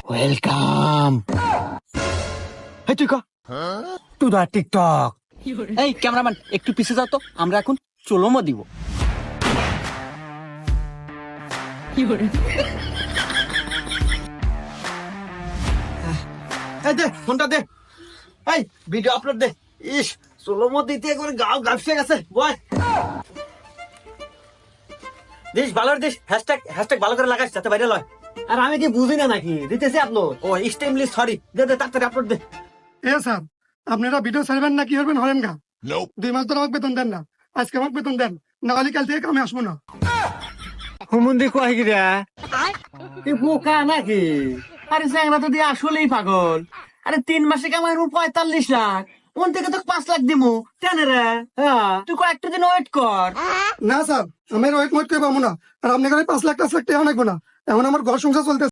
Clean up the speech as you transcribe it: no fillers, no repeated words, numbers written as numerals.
Welcome. এই তুই to the TikTok. এই ক্যামেরাম্যান একটু পিছিয়ে যাও তো, আমরা এখন চলোমো দিব। এই দে ফোনটা দে, এই ভিডিও আপলোড দে। ইস চলোমো দিতে একবার গাও গাপসে গেছে বয়। দিস ভালো দিস, হ্যাশট্যাগ ভালো করে লাগাস যাতে ভাইরাল হয়। আর আমি কি বুঝি না নাকি দিতেছি আপলোড। ও এক্সট্রিমলি সরি, দে দে তাড়াতাড়ি আপলোড দে। এ স্যার, আপনারা ভিডিও ছাড়বেন না কি করবেন হলেন গা? 2 মাস ধরে আমাকে বেতন দেন না, আজকে আমাকে বেতন দেন, না হলে কাল থেকে কামে আসবো না। হুমুন্দি কয় গিরা এ বোকা নাকি? আরে চ্যাংরা তো দিয়ে আসলেই পাগল। আরে 3 মাসে কামাই 45 লাখ, ওন থেকে তো 5 লাখ দিমু কেন রে? হ্যাঁ তুই কয়েকটা দিন ওয়েট কর। না স্যার, আমি ওয়েট মোট করে পাবো না। আর আপনি 5 লাখ টাকা টাকা লাগবো না, এখন আমার ঘর সংসার চলতে